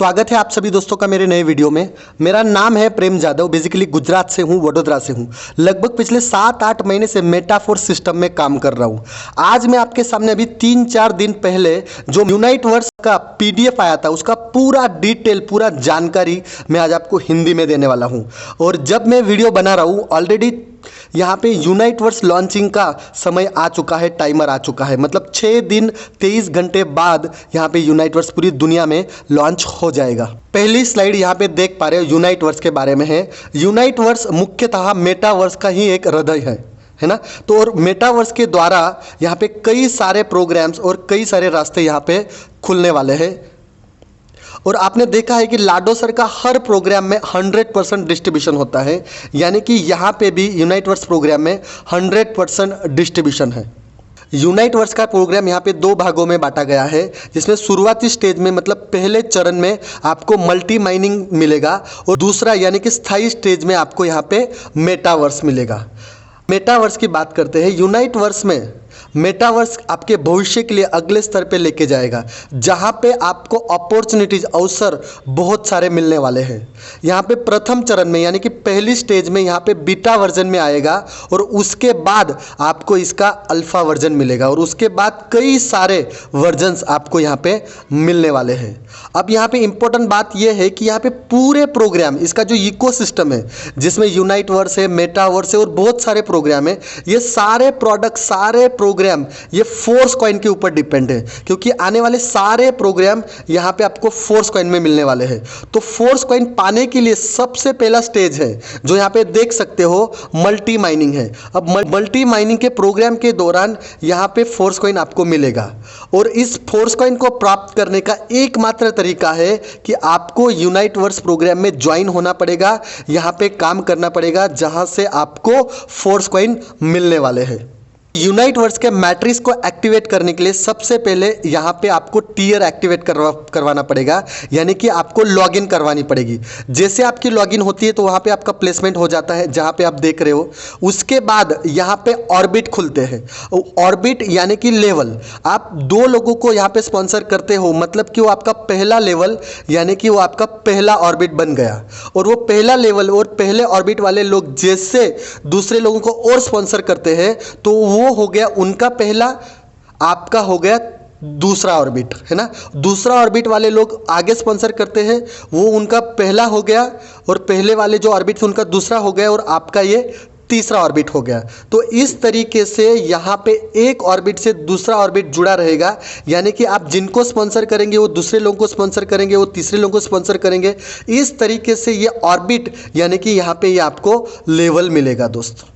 स्वागत है आप सभी दोस्तों का मेरे नए वीडियो में। मेरा नाम है प्रेम जादव, बेसिकली गुजरात से हूँ, वडोदरा से हूँ। लगभग पिछले 7-8 महीने से मेटाफोर्स सिस्टम में काम कर रहा हूँ। आज मैं आपके सामने अभी 3-4 दिन पहले जो यूनाइटवर्स का पीडीएफ आया था उसका पूरा डिटेल, पूरा जानकारी मैं आज आपको हिंदी में देने वाला हूँ। और जब मैं वीडियो बना रहा हूँ ऑलरेडी यहाँ पे यूनाइटवर्स लॉन्चिंग का समय आ चुका है, टाइमर आ चुका है। मतलब 6 दिन 23 घंटे बाद यहाँ पे यूनाइटवर्स पूरी दुनिया में लॉन्च हो जाएगा। पहली स्लाइड यहाँ पे देख पा रहे हो यूनाइटवर्स के बारे में है। यूनाइटवर्स मुख्यतः मेटावर्स का ही एक हृदय है ना। तो और मेटावर्स के द्वारा यहाँ पे कई सारे प्रोग्राम्स और कई सारे रास्ते यहाँ पे खुलने वाले हैं। और आपने देखा है कि लाडो सर का हर प्रोग्राम में 100% डिस्ट्रीब्यूशन होता है, यानी कि यहाँ पे भी यूनाइटवर्स प्रोग्राम में 100% डिस्ट्रीब्यूशन है। यूनाइटवर्स का प्रोग्राम यहाँ पे 2 भागों में बांटा गया है, जिसमें शुरुआती स्टेज में मतलब पहले चरण में आपको मल्टी माइनिंग मिलेगा और दूसरा यानी कि स्थायी स्टेज में आपको यहाँ पे मेटावर्स मिलेगा। मेटावर्स की बात करते हैं। यूनाइटवर्स में मेटावर्स आपके भविष्य के लिए अगले स्तर पे लेके जाएगा, जहां पे आपको अपॉर्चुनिटीज, अवसर बहुत सारे मिलने वाले हैं। यहाँ पे प्रथम चरण में यानी कि पहली स्टेज में यहाँ पे बीटा वर्जन में आएगा और उसके बाद आपको इसका अल्फा वर्जन मिलेगा और उसके बाद कई सारे वर्जन्स आपको यहाँ पे मिलने वाले हैं। अब यहाँ पे इंपॉर्टेंट बात यह है कि यहाँ पे पूरे प्रोग्राम, इसका जो इकोसिस्टम है जिसमें यूनाइटवर्स है, मेटावर्स है और बहुत सारे प्रोग्राम है, ये सारे प्रोडक्ट, सारे प्रोग्राम ये फोर्स कॉइन के ऊपर डिपेंड है, क्योंकि आने वाले सारे प्रोग्राम यहाँ पे आपको फोर्स कॉइन में मिलने वाले हैं। तो फोर्स कॉइन पाने के लिए सबसे पहला स्टेज है जो यहाँ पे देख सकते हो, मल्टी माइनिंग है। अब मल्टी माइनिंग के प्रोग्राम के दौरान यहाँ पे फोर्स कॉइन आपको मिलेगा और इस फोर्स कॉइन को प्राप्त करने का एकमात्र तरीका है कि आपको यूनाइटवर्स प्रोग्राम में ज्वाइन होना पड़ेगा, यहाँ पे काम करना पड़ेगा, जहाँ से आपको फोर्स कॉइन मिलने वाले हैं। यूनाइटवर्स के मैट्रिक्स को एक्टिवेट करने के लिए सबसे पहले यहाँ पे आपको टीयर एक्टिवेट करवाना पड़ेगा, यानी कि आपको लॉगिन करवानी पड़ेगी। जैसे आपकी लॉगिन होती है तो वहाँ पे आपका प्लेसमेंट हो जाता है जहाँ पे आप देख रहे हो। उसके बाद यहाँ पे ऑर्बिट खुलते हैं। ऑर्बिट यानी कि लेवल, आप 2 लोगों को यहाँ पे स्पॉन्सर करते हो, मतलब कि वो आपका पहला लेवल यानी कि वो आपका पहला ऑर्बिट बन गया। और वो पहला लेवल और पहले ऑर्बिट वाले लोग जैसे दूसरे लोगों को और स्पॉन्सर करते हैं तो वो हो गया उनका पहला, आपका हो गया दूसरा ऑर्बिट, है ना। दूसरा ऑर्बिट वाले लोग आगे स्पॉन्सर करते हैं, वो उनका पहला हो गया और पहले वाले जो ऑर्बिट थे उनका दूसरा हो गया और आपका ये तीसरा ऑर्बिट हो गया। तो इस तरीके से यहाँ पे एक ऑर्बिट से दूसरा ऑर्बिट जुड़ा रहेगा, यानी कि आप जिनको स्पॉन्सर करेंगे वो दूसरे लोगों को स्पॉन्सर करेंगे, वो तीसरे लोगों को स्पॉन्सर करेंगे। इस तरीके से ये ऑर्बिट यानी कि यहाँ पे ये आपको लेवल मिलेगा दोस्तों।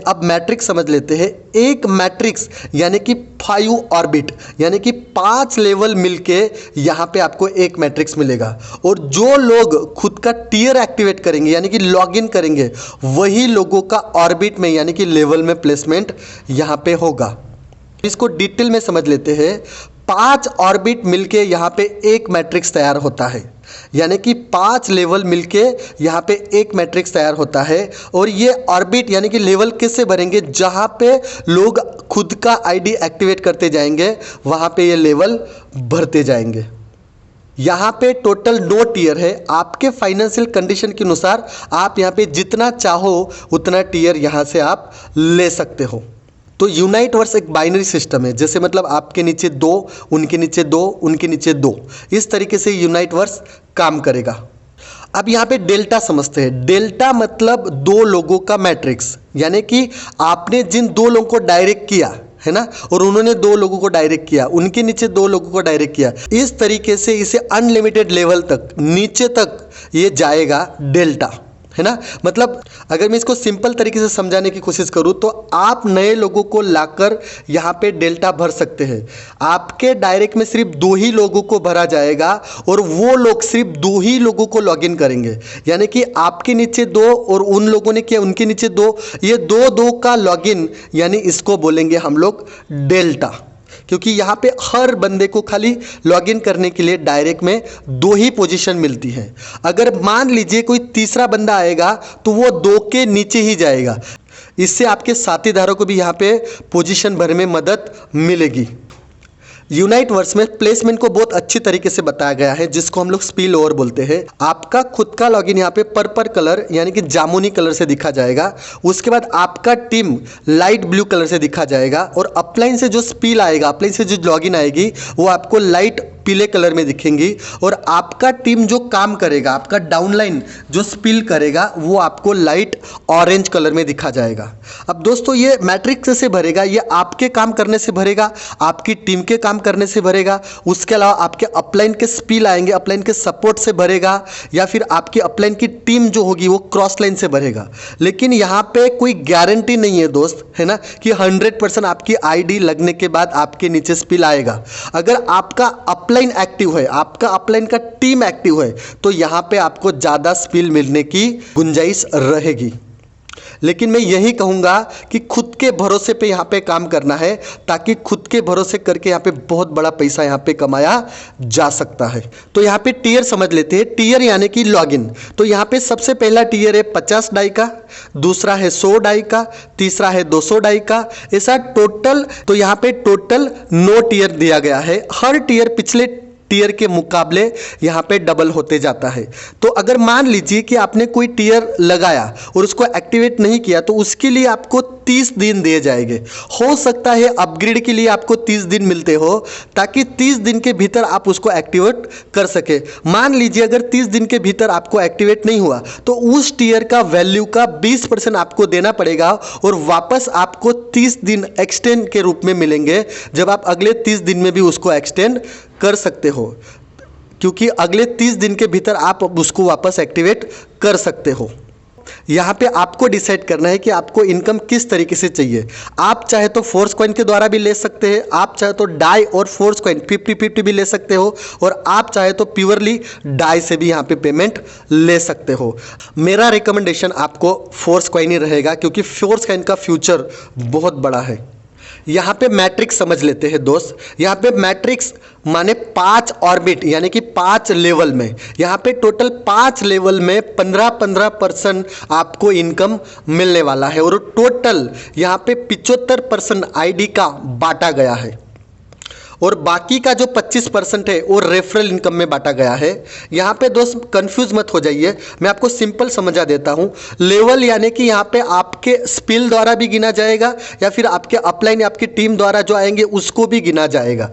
अब मैट्रिक्स समझ लेते हैं। एक मैट्रिक्स यानी कि 5 ऑर्बिट यानी कि 5 लेवल मिलके यहाँ पे आपको एक मैट्रिक्स मिलेगा। और जो लोग खुद का टीयर एक्टिवेट करेंगे यानी कि लॉगिन करेंगे, वही लोगों का ऑर्बिट में यानी कि लेवल में प्लेसमेंट यहाँ पे होगा। इसको डिटेल में समझ लेते हैं। 5 ऑर्बिट मिलके यहाँ पे एक मैट्रिक्स तैयार होता है, यानी कि 5 लेवल मिलके यहाँ पे एक मैट्रिक्स तैयार होता है। और ये ऑर्बिट यानी कि लेवल कैसे भरेंगे, जहाँ पे लोग खुद का आईडी एक्टिवेट करते जाएंगे वहाँ पे ये लेवल भरते जाएंगे। यहाँ पे टोटल 9 टीयर है। आपके फाइनेंशियल कंडीशन के अनुसार आप यहाँ पे जितना चाहो उतना टीयर यहाँ से आप ले सकते हो। तो यूनाइटवर्स एक बाइनरी सिस्टम है, जैसे मतलब आपके नीचे 2, उनके नीचे 2, उनके नीचे 2, इस तरीके से यूनाइटवर्स काम करेगा। अब यहाँ पे डेल्टा समझते हैं। डेल्टा मतलब 2 लोगों का मैट्रिक्स, यानी कि आपने जिन 2 लोगों को डायरेक्ट किया है ना, और उन्होंने 2 लोगों को डायरेक्ट किया, उनके नीचे 2 लोगों को डायरेक्ट किया, इस तरीके से इसे अनलिमिटेड लेवल तक, नीचे तक ये जाएगा डेल्टा, है ना। मतलब अगर मैं इसको सिंपल तरीके से समझाने की कोशिश करूं तो आप नए लोगों को लाकर यहाँ पे डेल्टा भर सकते हैं। आपके डायरेक्ट में सिर्फ 2 ही लोगों को भरा जाएगा और वो लोग सिर्फ 2 ही लोगों को लॉगिन करेंगे, यानी कि आपके नीचे 2 और उन लोगों ने किया उनके नीचे 2, ये 2-2 का लॉगिन, यानी इसको बोलेंगे हम लोग डेल्टा। क्योंकि यहाँ पे हर बंदे को खाली लॉगिन करने के लिए डायरेक्ट में 2 ही पोजीशन मिलती है। अगर मान लीजिए कोई तीसरा बंदा आएगा तो वो 2 के नीचे ही जाएगा। इससे आपके साथीदारों को भी यहाँ पे पोजीशन भरने में मदद मिलेगी। यूनाइट वर्स में प्लेसमेंट को बहुत अच्छी तरीके से बताया गया है, जिसको हम लोग स्पिल ओवर बोलते हैं। आपका खुद का लॉगिन यहाँ पे पर्पल कलर यानी कि जामुनी कलर से दिखा जाएगा। उसके बाद आपका टीम लाइट ब्लू कलर से दिखा जाएगा और अपलाइन से जो स्पिल आएगा, अपलाइन से जो लॉगिन आएगी वो आपको लाइट पीले कलर में दिखेंगी। और आपका टीम जो काम करेगा, आपका डाउनलाइन जो स्पिल करेगा वो आपको लाइट ऑरेंज कलर में दिखा जाएगा। अब दोस्तों ये मैट्रिक्स से भरेगा, ये आपके काम करने से भरेगा, आपकी टीम के काम करने से भरेगा। उसके अलावा आपके अपलाइन के स्पिल आएंगे, अपलाइन के सपोर्ट से भरेगा, या फिर आपकी अपलाइन की टीम जो होगी वो क्रॉस लाइन से भरेगा। लेकिन यहाँ पे कोई गारंटी नहीं है दोस्त, है ना, कि 100% आपकी आईडी लगने के बाद आपके नीचे स्पिल आएगा। अगर आपका अपलाइन एक्टिव है, आपका अपलाइन का टीम एक्टिव है, तो यहां पे आपको ज्यादा स्पिल मिलने की गुंजाइश रहेगी। लेकिन मैं यही कहूंगा कि खुद के भरोसे पे यहां पे काम करना है, ताकि खुद के भरोसे करके यहां पे बहुत बड़ा पैसा यहां पे कमाया जा सकता है। तो यहां पे टीयर समझ लेते हैं। टीयर यानी कि लॉगिन। तो यहां पे सबसे पहला टीयर है 50 डाई का, दूसरा है 100 डाई का, तीसरा है 200 डाई का, ऐसा टोटल। तो यहां पे टोटल 9 टीयर दिया गया है। हर टीयर पिछले टीयर के मुकाबले यहां पे डबल होते जाता है। तो अगर मान लीजिए कि आपने कोई टीयर लगाया और उसको एक्टिवेट नहीं किया, तो उसके लिए आपको 30 दिन दिए जाएंगे। हो सकता है अपग्रेड के लिए आपको 30 दिन मिलते हो, ताकि 30 दिन के भीतर आप उसको एक्टिवेट कर सके। मान लीजिए अगर 30 दिन के भीतर आपको एक्टिवेट नहीं हुआ, तो उस टीयर का वैल्यू का 20% आपको देना पड़ेगा और वापस आपको 30 दिन एक्सटेंड के रूप में मिलेंगे, जब आप अगले 30 दिन में भी उसको एक्सटेंड कर सकते हो, क्योंकि अगले 30 दिन के भीतर आप उसको वापस एक्टिवेट कर सकते हो। यहां पे आपको डिसाइड करना है कि आपको इनकम किस तरीके से चाहिए। आप चाहे तो फोर्स कॉइन के द्वारा भी ले सकते हैं, आप चाहे तो डाई और फोर्स कॉइन 50-50 भी ले सकते हो, और आप चाहे तो प्योरली डाई से भी यहां पे पेमेंट ले सकते हो। मेरा रिकमेंडेशन आपको फोर्स कॉइन ही रहेगा, क्योंकि फोर्स कॉइन का फ्यूचर बहुत बड़ा है। यहाँ पे मैट्रिक्स समझ लेते हैं दोस्त। यहाँ पे मैट्रिक्स माने 5 ऑर्बिट यानी कि 5 लेवल में, यहाँ पे टोटल 5 लेवल में 15% आपको इनकम मिलने वाला है। और टोटल यहाँ पे 75% आईडी का बांटा गया है, और बाकी का जो 25% है वो रेफरल इनकम में बांटा गया है। यहाँ पे दोस्त कंफ्यूज मत हो जाइए, मैं आपको सिंपल समझा देता हूँ। लेवल यानी कि यहाँ पे आपके स्पिल द्वारा भी गिना जाएगा, या फिर आपके अपलाइन या आपकी टीम द्वारा जो आएंगे उसको भी गिना जाएगा।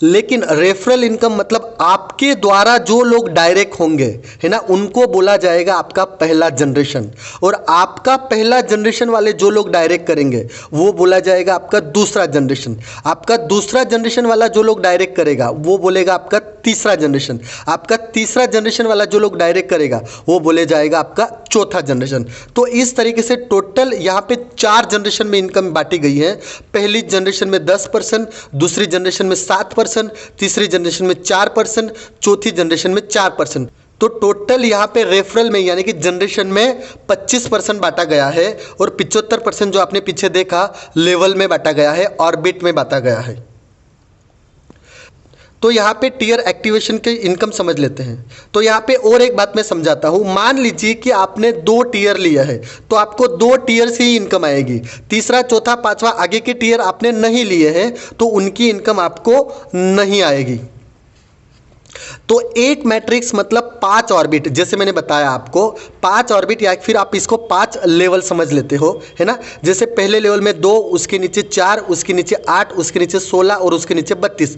लेकिन रेफरल इनकम मतलब आपके द्वारा जो लोग डायरेक्ट होंगे, है ना, उनको बोला जाएगा आपका पहला जनरेशन। और आपका पहला जनरेशन वाले जो लोग डायरेक्ट करेंगे वो बोला जाएगा आपका दूसरा जनरेशन। आपका दूसरा जनरेशन वाला जो लोग डायरेक्ट करेगा वो बोलेगा आपका तीसरा जनरेशन। आपका तीसरा जनरेशन वाला जो लोग डायरेक्ट करेगा वो बोले जाएगा आपका चौथा जनरेशन। तो इस तरीके से टोटल यहाँ पे 4 जनरेशन में इनकम बांटी गई है। पहली जनरेशन में 10%, दूसरी जनरेशन में 7%, तीसरी जनरेशन में 4%, चौथी जनरेशन में 4%। तो टोटल यहाँ पे रेफरल में यानी कि जनरेशन में 25% बांटा गया है, और 75% जो आपने पीछे देखा लेवल में बांटा गया है, ऑर्बिट में बांटा गया है। तो यहाँ पे टीयर एक्टिवेशन के इनकम समझ लेते हैं। तो यहाँ पे और एक बात मैं समझाता हूँ। मान लीजिए कि आपने 2 टीयर लिया है, तो आपको 2 टीयर से ही इनकम आएगी। तीसरा, चौथा, पांचवा आगे के टीयर आपने नहीं लिए हैं, तो उनकी इनकम आपको नहीं आएगी। तो एक मैट्रिक्स मतलब 5 ऑर्बिट, जैसे मैंने बताया आपको 5 ऑर्बिट, या फिर आप इसको 5 लेवल समझ लेते हो, है ना। जैसे पहले लेवल में 2, उसके नीचे 4, उसके नीचे 8, उसके नीचे 16 और उसके नीचे 32।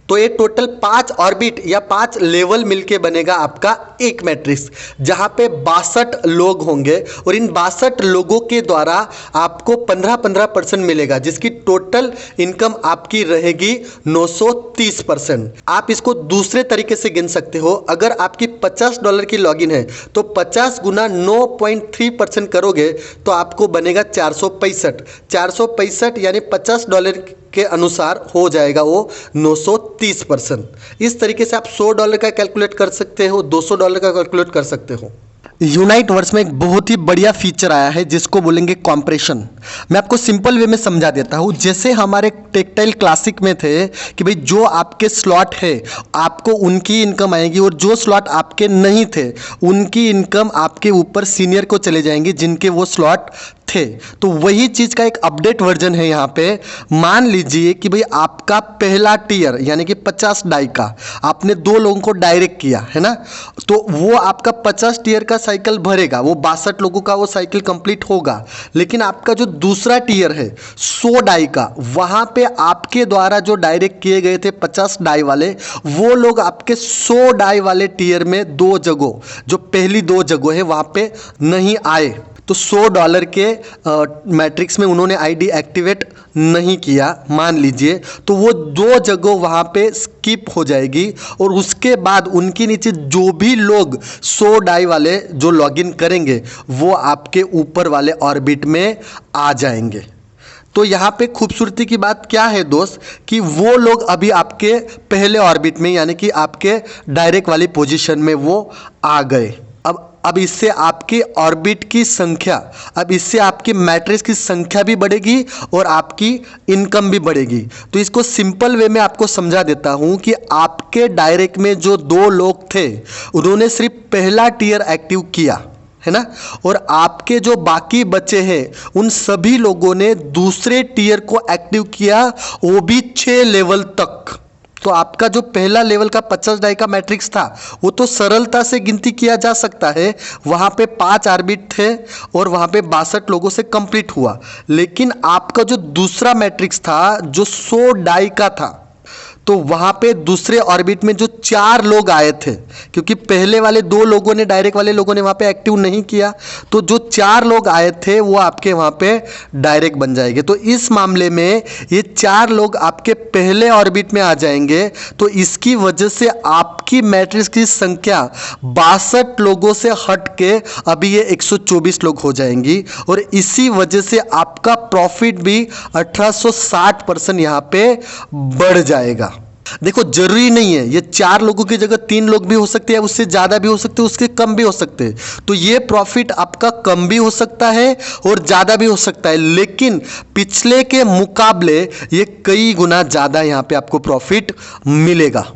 तो ये टोटल 5 ऑर्बिट या 5 लेवल मिलके बनेगा आपका एक मैट्रिक्स, जहां पे 62 लोग होंगे, और इन 62 लोगों के द्वारा आपको 15% मिलेगा, जिसकी टोटल इनकम आपकी रहेगी 930%। आप इसको दूसरे तरीके से गिन सकते हो। अगर आपकी $50 की लॉगिन है, तो 50 गुना 9.3% करोगे तो आपको बनेगा 465 यानी $50 के अनुसार हो जाएगा वो 930%। इस तरीके से आप $100 का कैलकुलेट कर सकते हो, $200 का कैलकुलेट कर सकते हो। यूनाइट वर्स में एक बहुत ही बढ़िया फीचर आया है जिसको बोलेंगे कॉम्प्रेशन। मैं आपको सिंपल वे में समझा देता हूँ। जैसे हमारे टेक्टाइल क्लासिक में थे कि भाई जो आपके स्लॉट है आपको उनकी इनकम आएगी, और जो स्लॉट आपके नहीं थे उनकी इनकम आपके ऊपर सीनियर को चले जाएंगी जिनके वो स्लॉट थे। तो वही चीज़ का एक अपडेट वर्जन है यहाँ पे। मान लीजिए कि भाई आपका पहला टीयर यानी कि 50 डाई का आपने 2 लोगों को डायरेक्ट किया है ना, तो वो आपका 50 टीयर का साइकिल भरेगा, वो 62 लोगों का वो साइकिल कंप्लीट होगा। लेकिन आपका जो दूसरा टीयर है 100 डाई का, वहाँ पे आपके द्वारा जो डायरेक्ट किए गए थे 50 डाई वाले, वो लोग आपके 100 डाई वाले टीयर में 2 जगह, जो पहली 2 जगह है वहाँ पे नहीं आए। तो $100 के मैट्रिक्स में उन्होंने आईडी एक्टिवेट नहीं किया मान लीजिए, तो वो 2 जगह वहाँ पे स्किप हो जाएगी। और उसके बाद उनके नीचे जो भी लोग 100 डाई वाले जो लॉगिन करेंगे वो आपके ऊपर वाले ऑर्बिट में आ जाएंगे। तो यहाँ पे खूबसूरती की बात क्या है दोस्त, कि वो लोग अभी आपके पहले ऑर्बिट में यानी कि आपके डायरेक्ट वाली पोजीशन में वो आ गए। अब इससे आपकी ऑर्बिट की संख्या, अब इससे आपकी मैट्रिक्स की संख्या भी बढ़ेगी और आपकी इनकम भी बढ़ेगी। तो इसको सिंपल वे में आपको समझा देता हूँ कि आपके डायरेक्ट में जो 2 लोग थे उन्होंने सिर्फ पहला टीयर एक्टिव किया है ना, और आपके जो बाकी बचे हैं उन सभी लोगों ने दूसरे टीयर को एक्टिव किया, वो भी 6 लेवल तक। तो आपका जो पहला लेवल का 50 डाई का मैट्रिक्स था वो तो सरलता से गिनती किया जा सकता है, वहाँ पे 5 ऑर्बिट थे और वहाँ पे 62 लोगों से कंप्लीट हुआ। लेकिन आपका जो दूसरा मैट्रिक्स था जो 100 डाई का था, तो वहाँ पे दूसरे ऑर्बिट में जो 4 लोग आए थे, क्योंकि पहले वाले 2 लोगों ने, डायरेक्ट वाले लोगों ने वहाँ पे एक्टिव नहीं किया, तो जो 4 लोग आए थे वो आपके वहाँ पे डायरेक्ट बन जाएंगे। तो इस मामले में ये 4 लोग आपके पहले ऑर्बिट में आ जाएंगे। तो इसकी वजह से आपकी मैट्रिक्स की संख्या 62 लोगों से हट के अभी ये 124 लोग हो जाएंगी, और इसी वजह से आपका प्रॉफिट भी 1860% यहाँ पे बढ़ जाएगा। देखो जरूरी नहीं है ये 4 लोगों की जगह 3 लोग भी हो सकते हैं, उससे ज़्यादा भी हो सकते हैं, उसके कम भी हो सकते हैं। तो ये प्रॉफिट आपका कम भी हो सकता है और ज़्यादा भी हो सकता है, लेकिन पिछले के मुकाबले ये कई गुना ज़्यादा यहाँ पे आपको प्रॉफिट मिलेगा।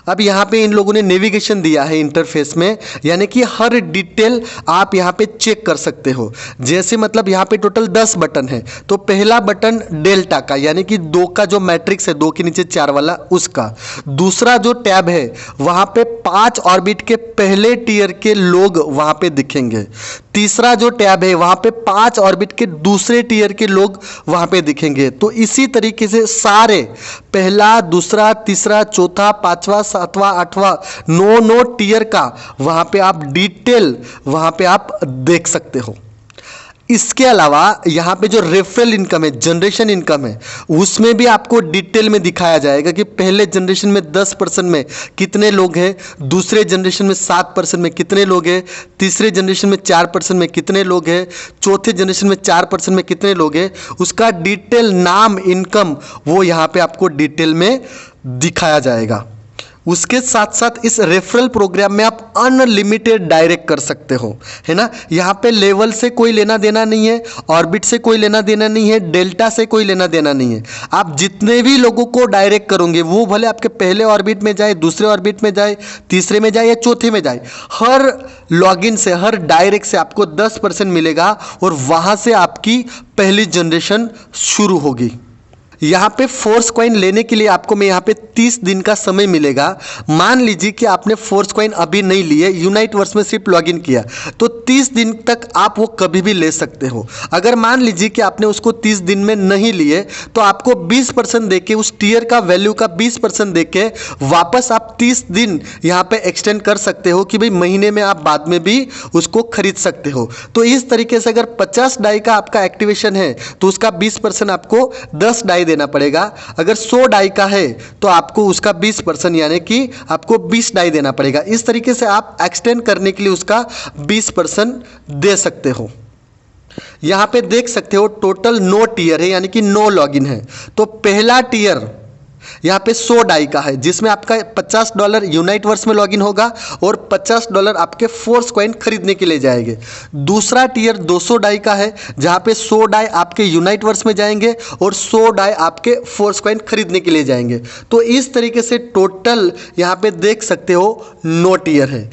अब यहाँ पे इन लोगों ने नेविगेशन दिया है इंटरफेस में, यानी कि हर डिटेल आप यहाँ पे चेक कर सकते हो। जैसे मतलब यहाँ पे टोटल 10 बटन है, तो पहला बटन डेल्टा का यानी कि 2 का जो मैट्रिक्स है 2 के नीचे 4 वाला उसका। दूसरा जो टैब है वहाँ पे 5 ऑर्बिट के पहले टीयर के लोग वहाँ पे दिखेंगे। तीसरा जो टैब है वहाँ पे 5 ऑर्बिट के दूसरे टीयर के लोग वहाँ पे दिखेंगे। तो इसी तरीके से सारे पहला, दूसरा, तीसरा, चौथा, 5वां, 7वां, 8वां 9 टीयर का वहाँ पे आप डिटेल वहाँ पे आप देख सकते हो। इसके अलावा यहाँ पे जो रेफरल इनकम है, जनरेशन इनकम है, उसमें भी आपको डिटेल में दिखाया जाएगा कि पहले जनरेशन में 10% में कितने लोग हैं, दूसरे जनरेशन में 7% में कितने लोग हैं, तीसरे जनरेशन में 4% में कितने लोग हैं, चौथे जनरेशन में 4% में कितने लोग हैं। उसका डिटेल नाम, इनकम वो यहाँ पे आपको डिटेल में दिखाया जाएगा। उसके साथ साथ इस रेफरल प्रोग्राम में आप अनलिमिटेड डायरेक्ट कर सकते हो, है ना। यहाँ पे लेवल से कोई लेना देना नहीं है, ऑर्बिट से कोई लेना देना नहीं है, डेल्टा से कोई लेना देना नहीं है। आप जितने भी लोगों को डायरेक्ट करोगे वो भले आपके पहले ऑर्बिट में जाए, दूसरे ऑर्बिट में जाए, तीसरे में जाए या चौथे में जाए, हर लॉगिन से, हर डायरेक्ट से आपको 10% मिलेगा और वहाँ से आपकी पहली जनरेशन शुरू होगी। यहाँ पे फोर्स कॉइन लेने के लिए आपको मैं यहाँ पे 30 दिन का समय मिलेगा। मान लीजिए कि आपने फोर्स कॉइन अभी नहीं लिए, यूनाइटवर्स में सिर्फ लॉगिन किया, तो 30 दिन तक आप वो कभी भी ले सकते हो। अगर मान लीजिए कि आपने उसको 30 दिन में नहीं लिए, तो आपको 20% देके, उस टीयर का वैल्यू का 20% देके वापस आप 30 दिन यहाँ पे एक्सटेंड कर सकते हो कि भाई महीने में आप बाद में भी उसको खरीद सकते हो। तो इस तरीके से अगर 50 डाई का आपका एक्टिवेशन है तो उसका 20% आपको 10 डाई देना पड़ेगा। अगर 100 डाई का है तो आपको उसका 20% यानी कि आपको 20 डाई देना पड़ेगा। इस तरीके से आप एक्सटेंड करने के लिए उसका 20% दे सकते हो। यहां पे देख सकते हो टोटल 9 टीयर है, यानी कि 9 लॉगिन है। तो पहला टीयर यहाँ पे 100 डाई का है, जिसमें आपका $50 यूनाइटवर्स में लॉगिन होगा और $50 आपके फोर्स कॉइन खरीदने के लिए जाएंगे। दूसरा टीयर 200 डाई का है, जहाँ पे 100 डाई आपके यूनाइटवर्स में जाएंगे और 100 डाई आपके फोर्स कॉइन खरीदने के लिए जाएंगे। तो इस तरीके से टोटल यहाँ पे देख सकते हो 9 टीयर है।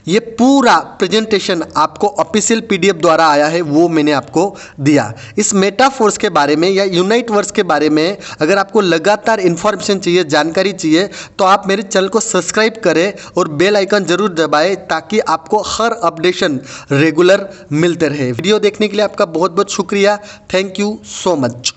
ये पूरा प्रेजेंटेशन आपको ऑफिशियल पीडीएफ द्वारा आया है, वो मैंने आपको दिया। इस मेटाफोर्स के बारे में या यूनाइट वर्ड्स के बारे में अगर आपको लगातार इन्फॉर्मेशन चाहिए, जानकारी चाहिए, तो आप मेरे चैनल को सब्सक्राइब करें और बेल आइकन जरूर दबाएं ताकि आपको हर अपडेशन रेगुलर मिलते रहे। वीडियो देखने के लिए आपका बहुत बहुत शुक्रिया। Thank you so much.